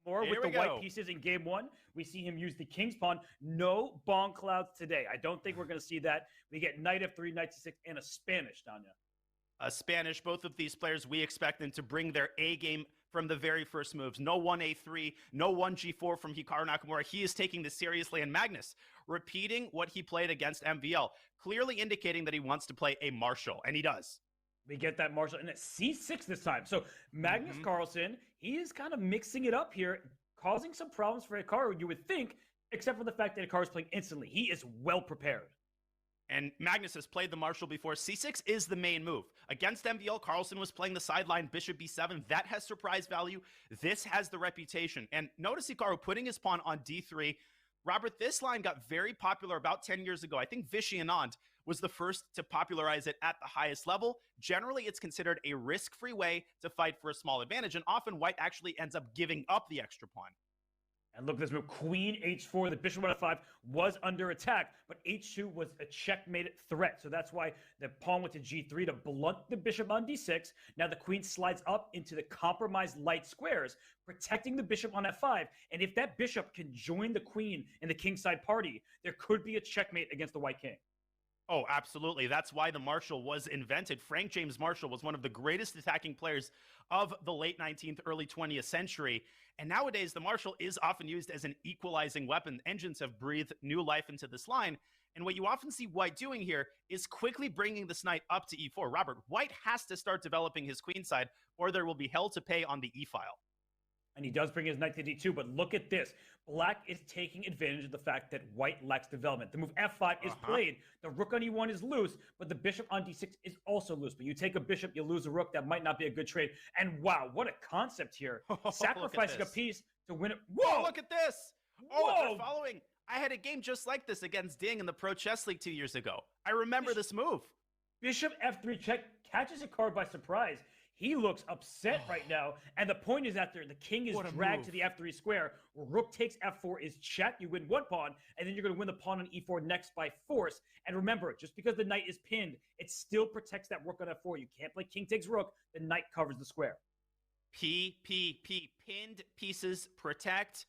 Or Here with the we white go. pieces in game one, we see him use the king's pawn. No bong clouds today. I don't think we're going to see that. We get knight f3, knight c6, and a Spanish, Danya. A Spanish, both of these players, we expect them to bring their A game from the very first moves. No 1a3, no 1g4 from Hikaru Nakamura. He is taking this seriously. And Magnus, repeating what he played against MVL, clearly indicating that he wants to play a Marshall, and he does. We get that Marshall, and it's c6 this time. So Magnuscarlsen, he is kind of mixing it up here, causing some problems for Hikaru, you would think, except for the fact that Hikaru is playing instantly. He is well prepared. And Magnus has played the Marshall before. C6 is the main move. Against MVL, Carlsen was playing the sideline, bishop b7. That has surprise value. This has the reputation. And notice Hikaru putting his pawn on d3. Robert, this line got very popular about 10 years ago. I think Vishyanand was the first to popularize it at the highest level. Generally, it's considered a risk-free way to fight for a small advantage, and often white actually ends up giving up the extra pawn. And look at this move, queen h4. The bishop on f5 was under attack, but h2 was a checkmate threat. So that's why the pawn went to g3 to blunt the bishop on d6. Now the queen slides up into the compromised light squares, protecting the bishop on f5. And if that bishop can join the queen in the kingside party, there could be a checkmate against the white king. Oh, absolutely. That's why the Marshall was invented. Frank James Marshall was one of the greatest attacking players of the late 19th, early 20th century. And nowadays, the Marshall is often used as an equalizing weapon. Engines have breathed new life into this line. And what you often see white doing here is quickly bringing this knight up to e4. Robert, white has to start developing his queenside, or there will be hell to pay on the e-file. And he does bring his knight to d2, but look at this. Black is taking advantage of the fact that white lacks development. The move f5 is played. The rook on e1 is loose, but the bishop on d6 is also loose. But you take a bishop, you lose a rook. That might not be a good trade. And wow, what a concept here. Sacrificing a piece to win it. Whoa, look at this. Oh, they're following. I had a game just like this against Ding in the Pro Chess League 2 years ago. I remember this move. Bishop f3 check catches a card by surprise. He looks upset right now. And the point is that the king is dragged to the f3 square. Rook takes f4 is check. You win one pawn, and then you're going to win the pawn on e4 next by force. And remember, just because the knight is pinned, it still protects that rook on f4. You can't play king takes rook. The knight covers the square. P. Pinned pieces protect.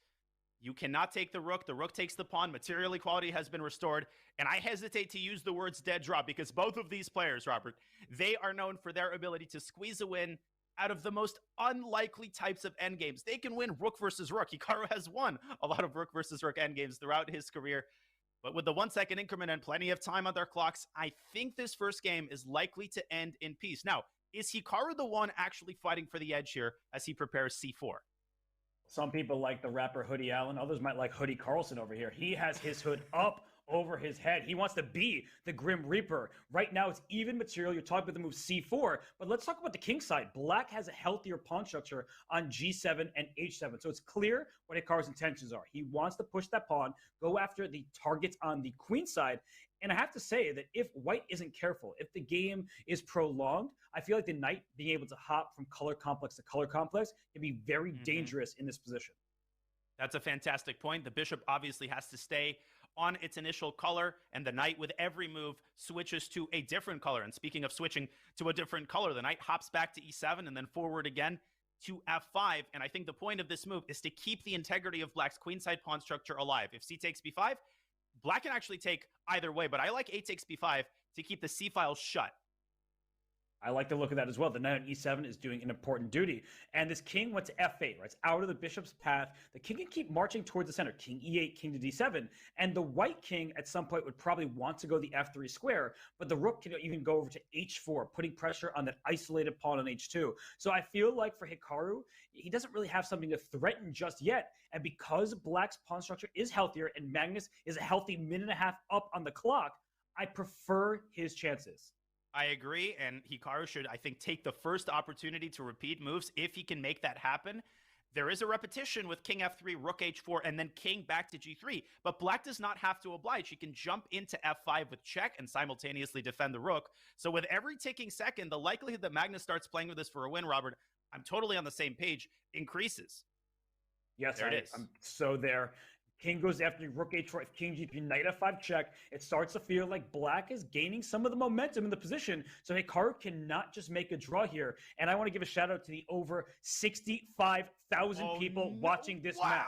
You cannot take the rook. The rook takes the pawn. Material equality has been restored. And I hesitate to use the words dead draw because both of these players, Robert, they are known for their ability to squeeze a win out of the most unlikely types of endgames. They can win rook versus rook. Hikaru has won a lot of rook versus rook endgames throughout his career. But with the 1 second increment and plenty of time on their clocks, I think this first game is likely to end in peace. Now, is Hikaru the one actually fighting for the edge here as he prepares c4? Some people like the rapper Hoodie Allen. Others might like Hoodie Carlson over here. He has his hood up over his head. He wants to be the Grim Reaper. Right now, it's even material. You're talking about the move c4, but let's talk about the king side. Black has a healthier pawn structure on g7 and h7, so it's clear what Hikaru's intentions are. He wants to push that pawn, go after the targets on the queen side, and I have to say that if white isn't careful, if the game is prolonged, I feel like the knight being able to hop from color complex to color complex can be very dangerous in this position. That's a fantastic point. The bishop obviously has to stay on its initial color, and the knight with every move switches to a different color. And speaking of switching to a different color, the knight hops back to e7 and then forward again to f5. And I think the point of this move is to keep the integrity of black's queenside pawn structure alive. If c takes b5, black can actually take either way, but I like a takes b5 to keep the c-file shut. I like the look of that as well. The knight on e7 is doing an important duty. And this king went to f8, right? It's out of the bishop's path. The king can keep marching towards the center. King e8, king to d7. And the white king at some point would probably want to go the f3 square, but the rook can even go over to h4, putting pressure on that isolated pawn on h2. So I feel like for Hikaru, he doesn't really have something to threaten just yet. And because black's pawn structure is healthier and Magnus is a healthy minute and a half up on the clock, I prefer his chances. I agree, and Hikaru should, I think, take the first opportunity to repeat moves if he can make that happen. There is a repetition with king f3, rook h4, and then king back to g3, but black does not have to oblige. He can jump into f5 with check and simultaneously defend the rook. So with every ticking second, the likelihood that Magnus starts playing with this for a win, Robert, I'm totally on the same page, increases. Yes, there it is. I'm so there. King goes after rook h4, if king g3, knight f5 check. It starts to feel like black is gaining some of the momentum in the position. So Hikaru cannot just make a draw here. And I want to give a shout out to the over 65,000 people watching this match.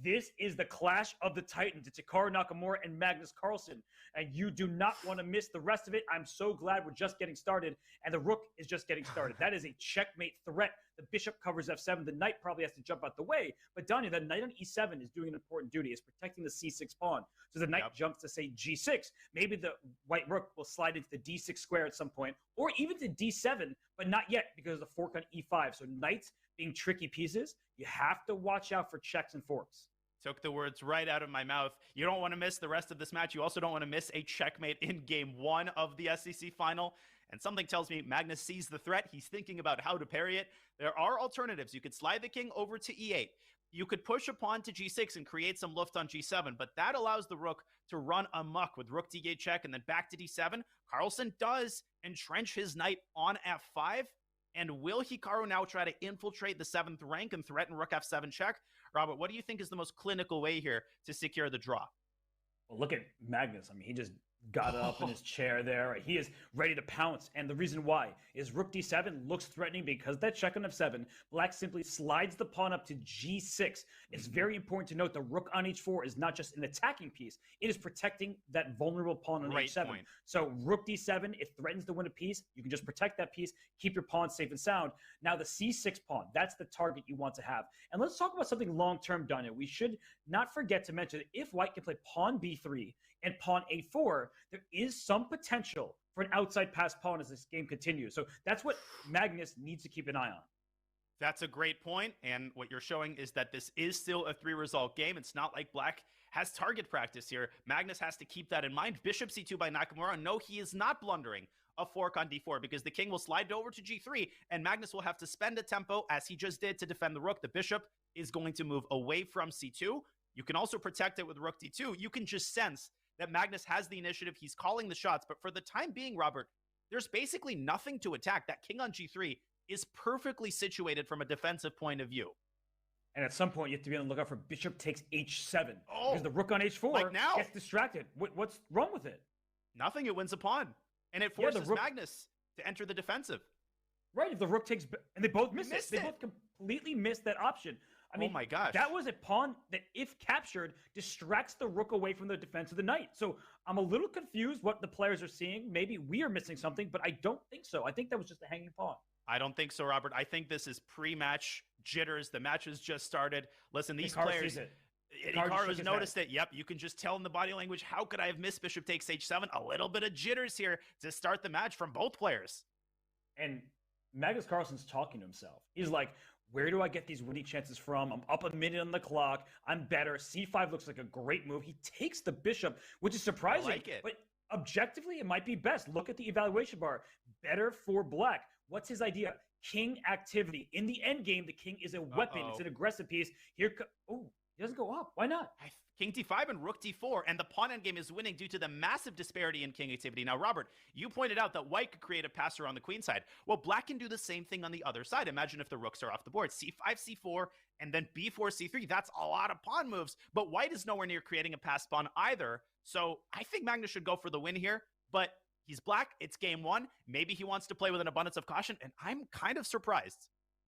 This is the clash of the titans. It's Hikaru Nakamura and Magnuscarlsen, and you do not want to miss the rest of it. I'm so glad we're just getting started, and the rook is just getting started. That is a checkmate threat. The bishop covers f7. The knight probably has to jump out the way, but Danya, the knight on e7 is doing an important duty. It's protecting the c6 pawn. So the knight jumps to, say, g6. Maybe the white rook will slide into the d6 square at some point, or even to d7, but not yet because of the fork on e5. So knights being tricky pieces, you have to watch out for checks and forks. Took the words right out of my mouth. You don't want to miss the rest of this match. You also don't want to miss a checkmate in game 1 of the SEC final. And something tells me Magnus sees the threat. He's thinking about how to parry it. There are alternatives. You could slide the king over to e8. You could push a pawn to g6 and create some luft on g7, but that allows the rook to run amok with rook d8 check and then back to d7. Carlsen does entrench his knight on f5. And will Hikaru now try to infiltrate the 7th rank and threaten rook f7 check? Robert, what do you think is the most clinical way here to secure the draw? Well, look at Magnus. I mean, he just got up in his chair there. He is ready to pounce. And the reason why is rook d7 looks threatening because that check on f7, black simply slides the pawn up to g6. It's very important to note the rook on h4 is not just an attacking piece. It is protecting that vulnerable pawn on h7. Point. So rook d7, it threatens to win a piece. You can just protect that piece, keep your pawn safe and sound. Now the c6 pawn, that's the target you want to have. And let's talk about something long-term, Danya. We should not forget to mention that if white can play pawn b3 and pawn a4, there is some potential for an outside pass pawn as this game continues. So that's what Magnus needs to keep an eye on. That's a great point, and what you're showing is that this is still a 3-result game. It's not like black has target practice here. Magnus has to keep that in mind. Bishop c2 by Nakamura. No, he is not blundering a fork on d4 because the king will slide over to g3, and Magnus will have to spend a tempo, as he just did, to defend the rook. The bishop is going to move away from c2. You can also protect it with rook d2. You can just sense that Magnus has the initiative. He's calling the shots, but for the time being, Robert, there's basically nothing to attack. That king on g3 is perfectly situated from a defensive point of view. And at some point, you have to be on the lookout for bishop takes h7. Because the rook on h4 like now gets distracted. What's wrong with it? Nothing. It wins a pawn. And it forces Magnus to enter the defensive. Right. If the rook takes... And they both missed it. They both completely missed that option. I mean, oh my gosh. That was a pawn that, if captured, distracts the rook away from the defense of the knight. So I'm a little confused what the players are seeing. Maybe we are missing something, but I don't think so. I think that was just a hanging pawn. I don't think so, Robert. I think this is pre-match jitters. The match has just started. Listen, these Hikaru players... sees it. Hikaru has noticed it. Yep, you can just tell in the body language, how could I have missed bishop takes h7? A little bit of jitters here to start the match from both players. And Magnuscarlsen's talking to himself. He's like, where do I get these winning chances from? I'm up a minute on the clock. I'm better. c5 looks like a great move. He takes the bishop, which is surprising. I like it. But objectively, it might be best. Look at the evaluation bar. Better for black. What's his idea? King activity. In the end game, the king is a weapon. It's an aggressive piece. He doesn't go up. Why not? King d5 and rook d4, and the pawn endgame is winning due to the massive disparity in king activity. Now, Robert, you pointed out that white could create a pass around the queen side. Well, black can do the same thing on the other side. Imagine if the rooks are off the board. c5, c4, and then b4, c3. That's a lot of pawn moves, but white is nowhere near creating a pass pawn either. So I think Magnus should go for the win here, but he's black. It's game 1. Maybe he wants to play with an abundance of caution, and I'm kind of surprised.